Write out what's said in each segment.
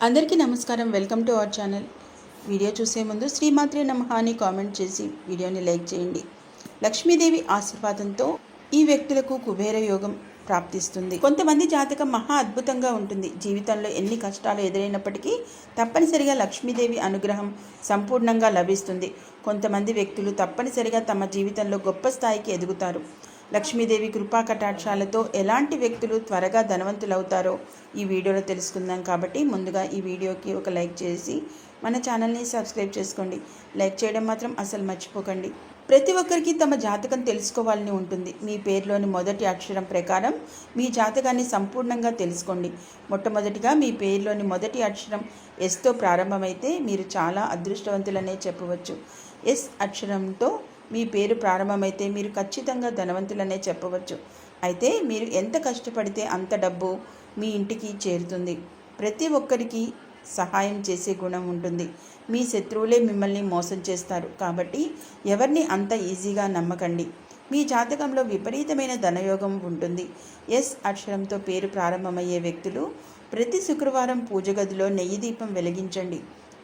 అందరికీ నమస్కారం. Welcome to our channel. Video చూసే ముందు శ్రీమాత్రే నమః అని కామెంట్ చేసి వీడియోని లైక్ చేయండి. లక్ష్మీదేవి ఆశీర్వాదంతో ఈ వ్యక్తులకు కుబేర యోగం ప్రాప్తిస్తుంది. కొంతమంది జాతకం మహా అద్భుతంగా ఉంటుంది. జీవితంలో ఎన్ని కష్టాలు ఎదురైనప్పటికీ తప్పనిసరిగా లక్ష్మీదేవి అనుగ్రహం సంపూర్ణంగా లభిస్తుంది. కొంతమంది వ్యక్తులు తప్పనిసరిగా తమ జీవితంలో గొప్ప స్థాయికి ఎదుగుతారు. లక్ష్మీదేవి కృపా కటాక్షాలతో ఎలాంటి వ్యక్తులు త్వరగా ధనవంతులవుతారో ఈ వీడియోలో తెలుసుకుందాం. కాబట్టి ముందుగా ఈ వీడియోకి ఒక లైక్ చేసి మన ఛానల్ని సబ్స్క్రైబ్ చేసుకోండి. లైక్ చేయడం మాత్రం అసలు మర్చిపోకండి. ప్రతి ఒక్కరికి తమ జాతకం తెలుసుకోవాలని ఉంటుంది. మీ పేరులోని మొదటి అక్షరం ప్రకారం మీ జాతకాన్ని సంపూర్ణంగా తెలుసుకోండి. మొట్టమొదటిగా మీ పేరులోని మొదటి అక్షరం ఎస్తో ప్రారంభమైతే మీరు చాలా అదృష్టవంతులనే చెప్పవచ్చు. ఎస్ అక్షరంతో మీ పేరు ప్రారంభమైతే మీరు ఖచ్చితంగా ధనవంతులనే చెప్పవచ్చు. అయితే మీరు ఎంత కష్టపడితే అంత డబ్బు మీ ఇంటికి చేరుతుంది. ప్రతి ఒక్కరికి సహాయం చేసే గుణం ఉంటుంది. మీ శత్రువులే మిమ్మల్ని మోసం చేస్తారు. కాబట్టి ఎవరిని అంత ఈజీగా నమ్మకండి. మీ జాతకంలో విపరీతమైన ధనయోగం ఉంటుంది. ఎస్ అక్షరంతో పేరు ప్రారంభమయ్యే వ్యక్తులు ప్రతి శుక్రవారం పూజ గదిలో నెయ్యి దీపం వెలిగించండి.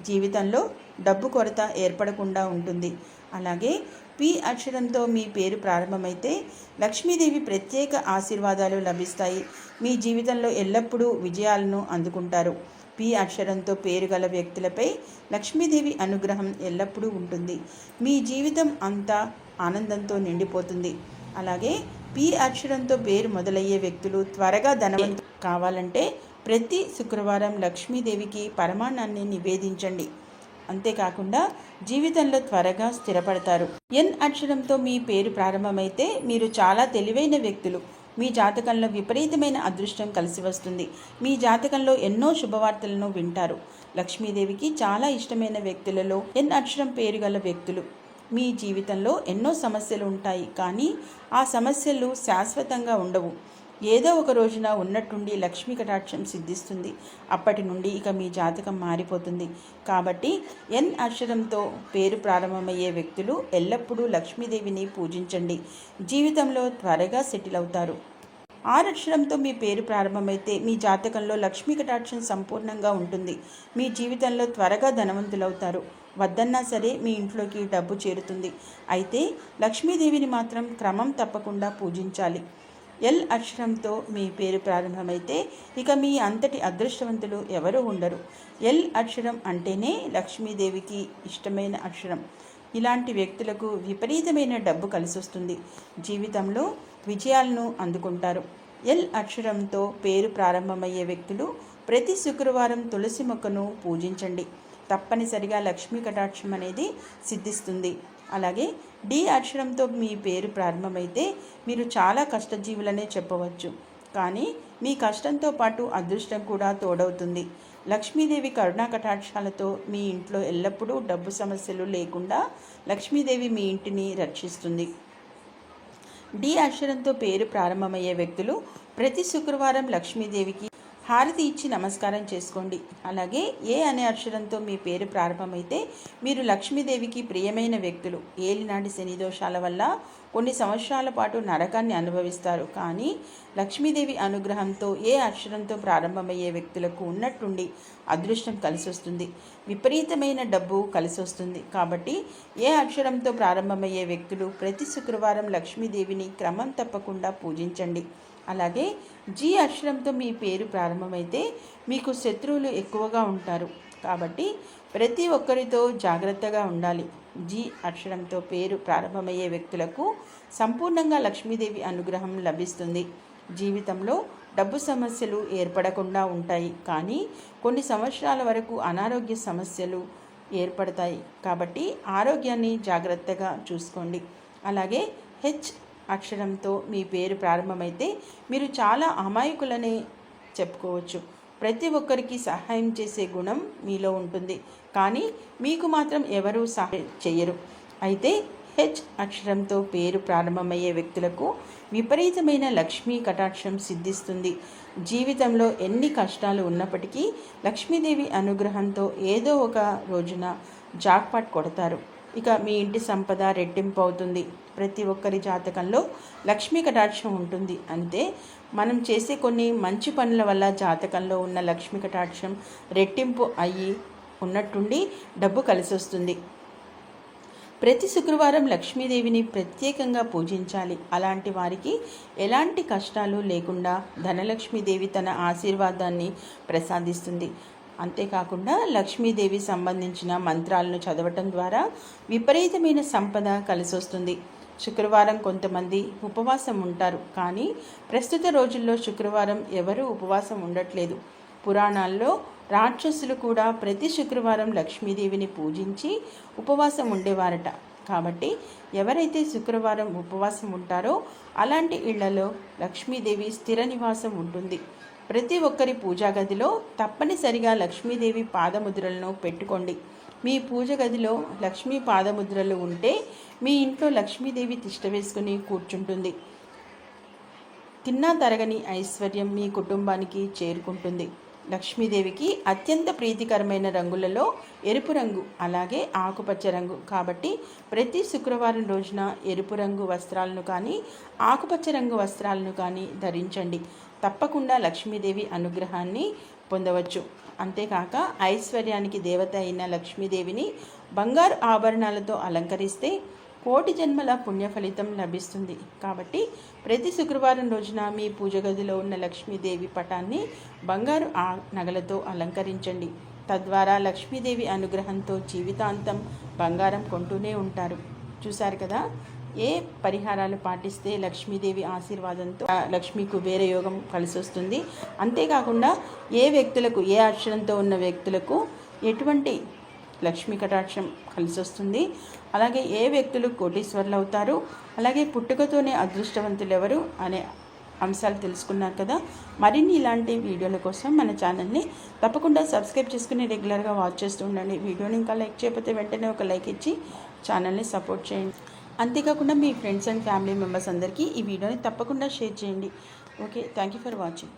జీవితంలో డబ్బు కొరత ఏర్పడకుండా ఉంటుంది. అలాగే పి అక్షరంతో మీ పేరు ప్రారంభమైతే లక్ష్మీదేవి ప్రత్యేక ఆశీర్వాదాలు లభిస్తాయి. మీ జీవితంలో ఎల్లప్పుడూ విజయాలను అందుకుంటారు. పి అక్షరంతో పేరు గల వ్యక్తులపై లక్ష్మీదేవి అనుగ్రహం ఎల్లప్పుడూ ఉంటుంది. మీ జీవితం అంతా ఆనందంతో నిండిపోతుంది. అలాగే పి అక్షరంతో పేరు మొదలయ్యే వ్యక్తులు త్వరగా ధనవంతులు కావాలంటే ప్రతి శుక్రవారం లక్ష్మీదేవికి పరమాన్నాన్ని నివేదించండి. అంతేకాకుండా జీవితంలో త్వరగా స్థిరపడతారు. ఎన్ అక్షరంతో మీ పేరు ప్రారంభమైతే మీరు చాలా తెలివైన వ్యక్తులు. మీ జాతకంలో విపరీతమైన అదృష్టం కలిసి వస్తుంది. మీ జాతకంలో ఎన్నో శుభవార్తలను వింటారు. లక్ష్మీదేవికి చాలా ఇష్టమైన వ్యక్తులలో ఎన్ అక్షరం పేరు గల వ్యక్తులు. మీ జీవితంలో ఎన్నో సమస్యలు ఉంటాయి, కానీ ఆ సమస్యలు శాశ్వతంగా ఉండవు. ఏదో ఒక రోజున ఉన్నట్టుండి లక్ష్మీ కటాక్షం సిద్ధిస్తుంది. అప్పటి నుండి ఇక మీ జాతకం మారిపోతుంది. కాబట్టి ఎన్ అక్షరంతో పేరు ప్రారంభమయ్యే వ్యక్తులు ఎల్లప్పుడూ లక్ష్మీదేవిని పూజించండి. జీవితంలో త్వరగా సెటిల్ అవుతారు. ఆర్ అక్షరంతో మీ పేరు ప్రారంభమైతే మీ జాతకంలో లక్ష్మీ కటాక్షం సంపూర్ణంగా ఉంటుంది. మీ జీవితంలో త్వరగా ధనవంతులవుతారు. వద్దన్నా సరే మీ ఇంట్లోకి డబ్బు చేరుతుంది. అయితే లక్ష్మీదేవిని మాత్రం క్రమం తప్పకుండా పూజించాలి. ఎల్ అక్షరంతో మీ పేరు ప్రారంభమైతే ఇక మీ అంతటి అదృష్టవంతులు ఎవరూ ఉండరు. ఎల్ అక్షరం అంటేనే లక్ష్మీదేవికి ఇష్టమైన అక్షరం. ఇలాంటి వ్యక్తులకు విపరీతమైన డబ్బు కలిసొస్తుంది. జీవితంలో విజయాలను అందుకుంటారు. ఎల్ అక్షరంతో పేరు ప్రారంభమయ్యే వ్యక్తులు ప్రతి శుక్రవారం తులసి మొక్కను పూజించండి. తప్పనిసరిగా లక్ష్మీ కటాక్షం అనేది సిద్ధిస్తుంది. అలాగే డి అక్షరంతో మీ పేరు ప్రారంభమైతే మీరు చాలా కష్టజీవులనే చెప్పవచ్చు. కానీ మీ కష్టంతో పాటు అదృష్టం కూడా తోడవుతుంది. లక్ష్మీదేవి కరుణా కటాక్షాలతో మీ ఇంట్లో ఎల్లప్పుడూ డబ్బు సమస్యలు లేకుండా లక్ష్మీదేవి మీ ఇంటిని రక్షిస్తుంది. డి అక్షరంతో పేరు ప్రారంభమయ్యే వ్యక్తులు ప్రతి శుక్రవారం లక్ష్మీదేవికి హారతి ఇచ్చి నమస్కారం చేసుకోండి. అలాగే ఏ అనే అక్షరంతో మీ పేరు ప్రారంభమైతే మీరు లక్ష్మీదేవికి ప్రియమైన వ్యక్తులు. ఏలినాటి శని దోషాల వల్ల కొన్ని సంవత్సరాల పాటు నరకాన్ని అనుభవిస్తారు. కానీ లక్ష్మీదేవి అనుగ్రహంతో ఏ అక్షరంతో ప్రారంభమయ్యే వ్యక్తులకు ఉన్నట్టుండి అదృష్టం కలిసి వస్తుంది. విపరీతమైన డబ్బు కలిసి వస్తుంది. కాబట్టి ఏ అక్షరంతో ప్రారంభమయ్యే వ్యక్తులు ప్రతి శుక్రవారం లక్ష్మీదేవిని క్రమం తప్పకుండా పూజించండి. అలాగే జీ అక్షరంతో మీ పేరు ప్రారంభమైతే మీకు శత్రువులు ఎక్కువగా ఉంటారు. కాబట్టి ప్రతి ఒక్కరితో జాగ్రత్తగా ఉండాలి. జీ అక్షరంతో పేరు ప్రారంభమయ్యే వ్యక్తులకు సంపూర్ణంగా లక్ష్మీదేవి అనుగ్రహం లభిస్తుంది. జీవితంలో డబ్బు సమస్యలు ఏర్పడకుండా ఉంటాయి, కానీ కొన్ని సంవత్సరాల వరకు అనారోగ్య సమస్యలు ఏర్పడతాయి. కాబట్టి ఆరోగ్యాన్ని జాగ్రత్తగా చూసుకోండి. అలాగే హెచ్ అక్షరంతో మీ పేరు ప్రారంభమైతే మీరు చాలా అమాయకులనే చెప్పుకోవచ్చు. ప్రతి ఒక్కరికి సహాయం చేసే గుణం మీలో ఉంటుంది, కానీ మీకు మాత్రం ఎవరూ సహాయం చేయరు. అయితే హెచ్ అక్షరంతో పేరు ప్రారంభమయ్యే వ్యక్తులకు విపరీతమైన లక్ష్మీ కటాక్షం సిద్ధిస్తుంది. జీవితంలో ఎన్ని కష్టాలు ఉన్నప్పటికీ లక్ష్మీదేవి అనుగ్రహంతో ఏదో ఒక రోజున జాక్పాట్ కొడతారు. ఇక మీ ఇంటి సంపద రెట్టింపు అవుతుంది. ప్రతి ఒక్కరి జాతకంలో లక్ష్మీ కటాక్షం ఉంటుంది. అంతే మనం చేసే కొన్ని మంచి పనుల వల్ల జాతకంలో ఉన్న లక్ష్మీ కటాక్షం రెట్టింపు అయ్యి ఉన్నట్టుండి డబ్బు కలిసి వస్తుంది. ప్రతి శుక్రవారం లక్ష్మీదేవిని ప్రత్యేకంగా పూజించాలి. అలాంటి వారికి ఎలాంటి కష్టాలు లేకుండా ధనలక్ష్మీదేవి తన ఆశీర్వాదాన్ని ప్రసాదిస్తుంది. అంతేకాకుండా లక్ష్మీదేవి సంబంధించిన మంత్రాలను చదవటం ద్వారా విపరీతమైన సంపద కలిసి వస్తుంది. శుక్రవారం కొంతమంది ఉపవాసం ఉంటారు, కానీ ప్రస్తుత రోజుల్లో శుక్రవారం ఎవరూ ఉపవాసం ఉండట్లేదు. పురాణాల్లో రాక్షసులు కూడా ప్రతి శుక్రవారం లక్ష్మీదేవిని పూజించి ఉపవాసం ఉండేవారట. కాబట్టి ఎవరైతే శుక్రవారం ఉపవాసం ఉంటారో అలాంటి ఇళ్లలో లక్ష్మీదేవి స్థిర నివాసం ఉంటుంది. ప్రతి ఒక్కరి పూజా గదిలో తప్పనిసరిగా లక్ష్మీదేవి పాదముద్రలను పెట్టుకోండి. మీ పూజ గదిలో లక్ష్మీ పాదముద్రలు ఉంటే మీ ఇంట్లో లక్ష్మీదేవి తిష్ట వేసుకుని కూర్చుంటుంది. తిన్నా తరగని ఐశ్వర్యం మీ కుటుంబానికి చేరుకుంటుంది. లక్ష్మీదేవికి అత్యంత ప్రీతికరమైన రంగులలో ఎరుపు రంగు, అలాగే ఆకుపచ్చ రంగు. కాబట్టి ప్రతి శుక్రవారం రోజున ఎరుపు రంగు వస్త్రాలను కానీ ఆకుపచ్చ రంగు వస్త్రాలను కానీ ధరించండి. తప్పకుండా లక్ష్మీదేవి అనుగ్రహాన్ని పొందవచ్చు. అంతేకాక ఐశ్వర్యానికి దేవత అయిన లక్ష్మీదేవిని బంగారు ఆభరణాలతో అలంకరిస్తే కోటి జన్మల పుణ్య ఫలితం లభిస్తుంది. కాబట్టి ప్రతి శుక్రవారం రోజున మీ పూజ గదిలో ఉన్న లక్ష్మీదేవి పటాన్ని బంగారు నగలతో అలంకరించండి. తద్వారా లక్ష్మీదేవి అనుగ్రహంతో జీవితాంతం బంగారం కొంటూనే ఉంటారు. చూశారు కదా, ఏ పరిహారాలు పాటిస్తే లక్ష్మీదేవి ఆశీర్వాదంతో లక్ష్మీ కుబేర యోగం కలిసి వస్తుంది. అంతేకాకుండా ఏ వ్యక్తులకు, ఏ అక్షరంతో ఉన్న వ్యక్తులకు ఎటువంటి లక్ష్మీ కటాక్షం కలిసి వస్తుంది, అలాగే ఏ వ్యక్తులు కోటీశ్వరులు అవుతారు, అలాగే పుట్టుకతోనే అదృష్టవంతులు ఎవరు అనే అంశాలు తెలుసుకున్నారు కదా. మరిన్ని ఇలాంటి వీడియోల కోసం మన ఛానల్ని తప్పకుండా సబ్స్క్రైబ్ చేసుకుని రెగ్యులర్గా వాచ్ చేస్తూ ఉండండి. వీడియోని ఇంకా లైక్ చేయకపోతే వెంటనే ఒక లైక్ ఇచ్చి ఛానల్ని సపోర్ట్ చేయండి. అంతేకాకుండా మీ ఫ్రెండ్స్ అండ్ ఫ్యామిలీ మెంబర్స్ అందరికీ ఈ వీడియోని తప్పకుండా షేర్ చేయండి. Okay, thank you for watching.